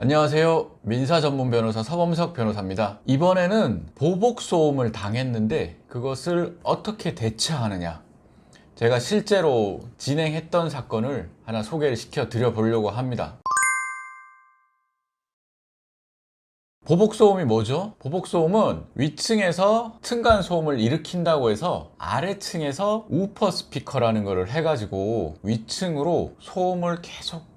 안녕하세요. 민사 전문 변호사 서범석 변호사입니다. 이번에는 보복소음을 당했는데 그것을 어떻게 대처하느냐. 제가 실제로 진행했던 사건을 하나 소개를 시켜 드려 보려고 합니다. 보복소음이 뭐죠? 보복소음은 위층에서 층간소음을 일으킨다고 해서 아래층에서 우퍼 스피커라는 거를 해가지고 위층으로 소음을 계속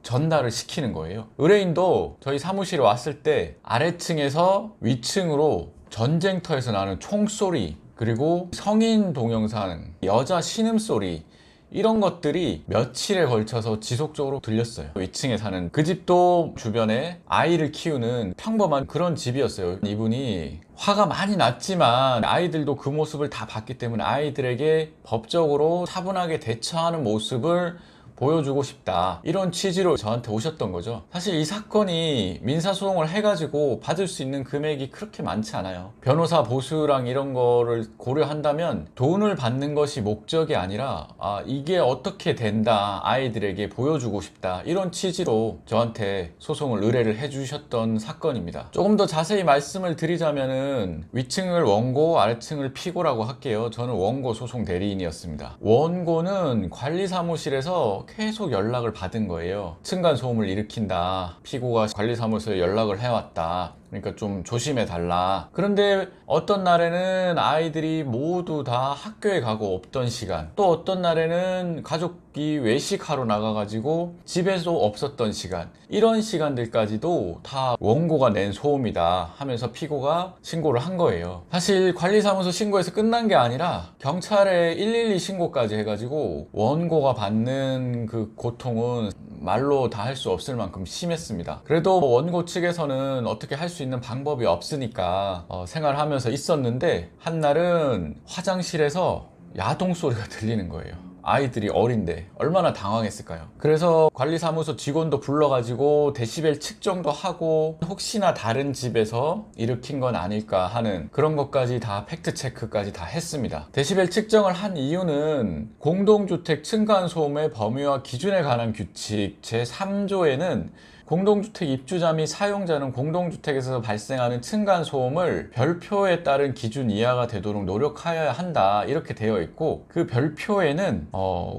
전달을 시키는 거예요. 의뢰인도 저희 사무실에 왔을 때 아래층에서 위층으로 전쟁터에서 나는 총소리, 그리고 성인 동영상, 여자 신음소리, 이런 것들이 며칠에 걸쳐서 지속적으로 들렸어요. 위층에 사는 그 집도 주변에 아이를 키우는 평범한 그런 집이었어요. 이분이 화가 많이 났지만 아이들도 그 모습을 다 봤기 때문에 아이들에게 법적으로 차분하게 대처하는 모습을 보여주고 싶다, 이런 취지로 저한테 오셨던 거죠. 사실 이 사건이 민사소송을 해가지고 받을 수 있는 금액이 그렇게 많지 않아요. 변호사 보수랑 이런 거를 고려한다면 돈을 받는 것이 목적이 아니라 이게 어떻게 된다, 아이들에게 보여주고 싶다, 이런 취지로 저한테 소송을 의뢰를 해주셨던 사건입니다. 조금 더 자세히 말씀을 드리자면은 위층을 원고, 아래층을 피고라고 할게요. 저는 원고 소송 대리인이었습니다. 원고는 관리사무실에서 계속 연락을 받은 거예요. 층간소음을 일으킨다, 피고가 관리사무소에 연락을 해왔다, 그러니까 좀 조심해 달라. 그런데 어떤 날에는 아이들이 모두 다 학교에 가고 없던 시간, 또 어떤 날에는 가족이 외식하러 나가가지고 집에도 없었던 시간, 이런 시간들까지도 다 원고가 낸 소음이다 하면서 피고가 신고를 한 거예요. 사실 관리사무소 신고에서 끝난 게 아니라 경찰에 112 신고까지 해가지고 원고가 받는 그 고통은 말로 다 할 수 없을 만큼 심했습니다. 그래도 원고 측에서는 어떻게 할 수 있는 방법이 없으니까 생활하면서 있었는데, 한날은 화장실에서 야동 소리가 들리는 거예요. 아이들이 어린데 얼마나 당황했을까요? 그래서 관리사무소 직원도 불러가지고 데시벨 측정도 하고 혹시나 다른 집에서 일으킨 건 아닐까 하는 그런 것까지 다 팩트 체크까지 다 했습니다. 데시벨 측정을 한 이유는 공동주택 층간소음의 범위와 기준에 관한 규칙 제3조에는 공동주택 입주자 및 사용자는 공동주택에서 발생하는 층간소음을 별표에 따른 기준 이하가 되도록 노력하여야 한다, 이렇게 되어 있고, 그 별표에는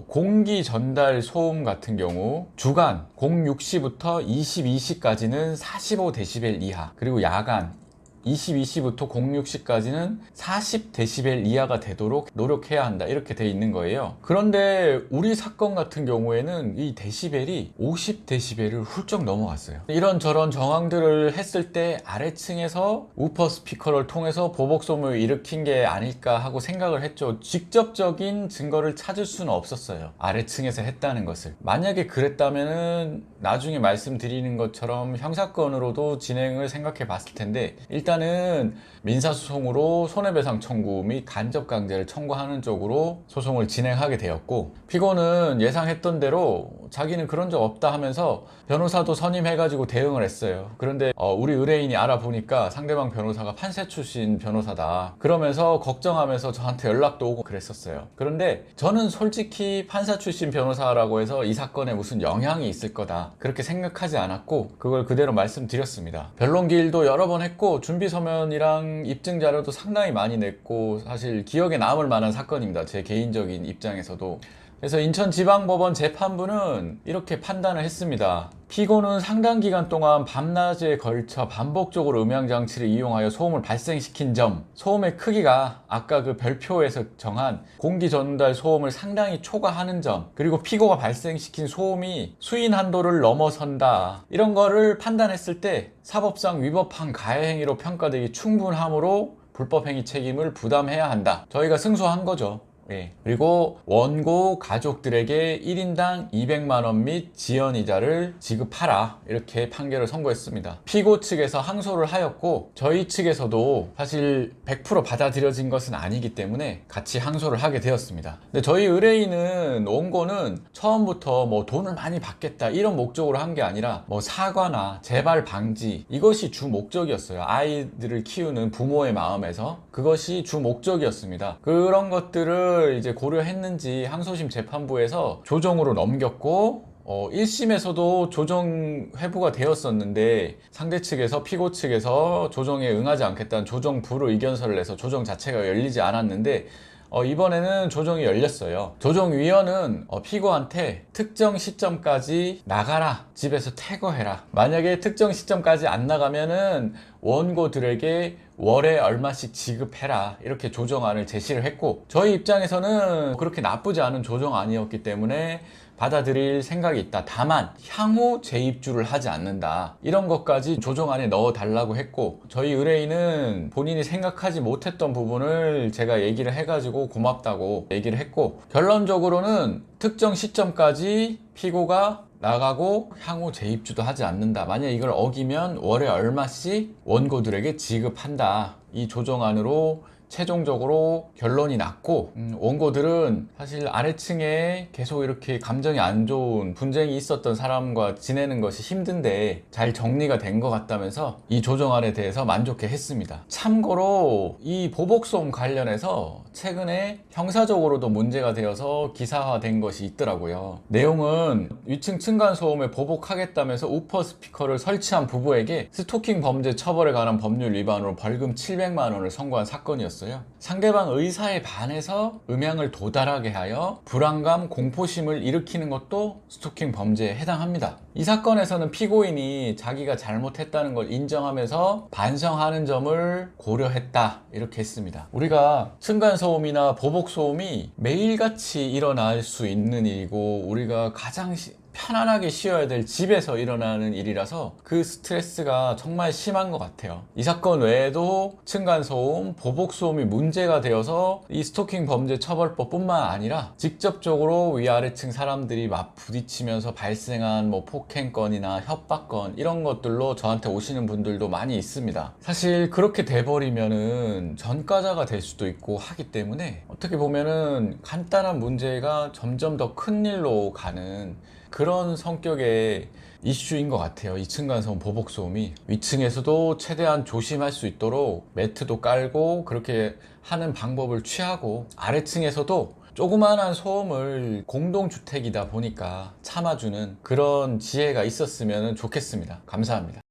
공기 전달 소음 같은 경우 주간 06시부터 22시까지는 45데시벨 이하, 그리고 야간 22시부터 06시까지는 40데시벨 이하가 되도록 노력해야 한다, 이렇게 돼 있는 거예요. 그런데 우리 사건 같은 경우에는 이 데시벨이 50데시벨을 훌쩍 넘어갔어요. 이런저런 정황들을 했을 때 아래층에서 우퍼 스피커를 통해서 보복소음을 일으킨 게 아닐까 하고 생각을 했죠. 직접적인 증거를 찾을 수는 없었어요, 아래층에서 했다는 것을. 만약에 그랬다면은 나중에 말씀드리는 것처럼 형사건으로도 진행을 생각해 봤을 텐데, 일단은 민사소송으로 손해배상 청구 및 간접강제를 청구하는 쪽으로 소송을 진행하게 되었고, 피고는 예상했던 대로 자기는 그런 적 없다 하면서 변호사도 선임해가지고 대응을 했어요. 그런데 우리 의뢰인이 알아보니까 상대방 변호사가 판사 출신 변호사다, 그러면서 걱정하면서 저한테 연락도 오고 그랬었어요. 그런데 저는 솔직히 판사 출신 변호사라고 해서 이 사건에 무슨 영향이 있을 거다, 그렇게 생각하지 않았고 그걸 그대로 말씀드렸습니다. 변론기일도 여러 번 했고 준비 서면이랑 입증 자료도 상당히 많이 냈고, 사실 기억에 남을 만한 사건입니다, 제 개인적인 입장에서도. 그래서 인천지방법원 재판부는 이렇게 판단을 했습니다. 피고는 상당 기간 동안 밤낮에 걸쳐 반복적으로 음향장치를 이용하여 소음을 발생시킨 점, 소음의 크기가 아까 그 별표에서 정한 공기 전달 소음을 상당히 초과하는 점, 그리고 피고가 발생시킨 소음이 수인 한도를 넘어선다, 이런 거를 판단했을 때 사법상 위법한 가해행위로 평가되기 충분하므로 불법행위 책임을 부담해야 한다, 저희가 승소한 거죠. 그리고 원고 가족들에게 1인당 200만원 및 지연이자를 지급하라, 이렇게 판결을 선고했습니다. 피고 측에서 항소를 하였고 저희 측에서도 사실 100% 받아들여진 것은 아니기 때문에 같이 항소를 하게 되었습니다. 근데 저희 의뢰인은, 원고는 처음부터 뭐 돈을 많이 받겠다 이런 목적으로 한 게 아니라 뭐 사과나 재발 방지, 이것이 주 목적이었어요. 아이들을 키우는 부모의 마음에서 그것이 주 목적이었습니다. 그런 것들을 이제 고려했는지 항소심 재판부에서 조정으로 넘겼고 1심에서도 조정 회부가 되었었는데 상대 측에서 피고 측에서 조정에 응하지 않겠다는 조정 불허 의견서를 내서 조정 자체가 열리지 않았는데 이번에는 조정이 열렸어요. 조정위원은 피고한테 특정 시점까지 나가라, 집에서 퇴거해라. 만약에 특정 시점까지 안 나가면은 원고들에게 월에 얼마씩 지급해라, 이렇게 조정안을 제시를 했고, 저희 입장에서는 그렇게 나쁘지 않은 조정안이었기 때문에 받아들일 생각이 있다. 다만 향후 재입주를 하지 않는다, 이런 것까지 조정안에 넣어 달라고 했고, 저희 의뢰인은 본인이 생각하지 못했던 부분을 제가 얘기를 해가지고 고맙다고 얘기를 했고, 결론적으로는 특정 시점까지 피고가 나가고 향후 재입주도 하지 않는다. 만약 이걸 어기면 월에 얼마씩 원고들에게 지급한다, 이 조정안으로 최종적으로 결론이 났고, 원고들은 사실 아래층에 계속 이렇게 감정이 안 좋은 분쟁이 있었던 사람과 지내는 것이 힘든데 잘 정리가 된 것 같다면서 이 조정안에 대해서 만족해 했습니다. 참고로 이 보복소음 관련해서 최근에 형사적으로도 문제가 되어서 기사화된 것이 있더라고요. 내용은 위층 층간소음에 보복하겠다면서 우퍼 스피커를 설치한 부부에게 스토킹 범죄 처벌에 관한 법률 위반으로 벌금 700만 원을 선고한 사건이었어요. 상대방 의사에 반해서 음향을 도달하게 하여 불안감, 공포심을 일으키는 것도 스토킹 범죄에 해당합니다. 이 사건에서는 피고인이 자기가 잘못했다는 걸 인정하면서 반성하는 점을 고려했다, 이렇게 했습니다. 우리가 층간소음이나 보복소음이 매일같이 일어날 수 있는 일이고, 우리가 가장 편안하게 쉬어야 될 집에서 일어나는 일이라서 그 스트레스가 정말 심한 것 같아요. 이 사건 외에도 층간소음, 보복소음이 문제가 되어서 이 스토킹 범죄 처벌법 뿐만 아니라 직접적으로 위아래층 사람들이 막 부딪히면서 발생한 폭행건이나 협박건, 이런 것들로 저한테 오시는 분들도 많이 있습니다. 사실 그렇게 돼버리면은 전과자가 될 수도 있고 하기 때문에 어떻게 보면은 간단한 문제가 점점 더 큰 일로 가는 그런 성격의 이슈인 것 같아요. 이 층간소음, 보복소음이 위층에서도 최대한 조심할 수 있도록 매트도 깔고 그렇게 하는 방법을 취하고, 아래층에서도 조그만한 소음을 공동주택이다 보니까 참아주는 그런 지혜가 있었으면 좋겠습니다. 감사합니다.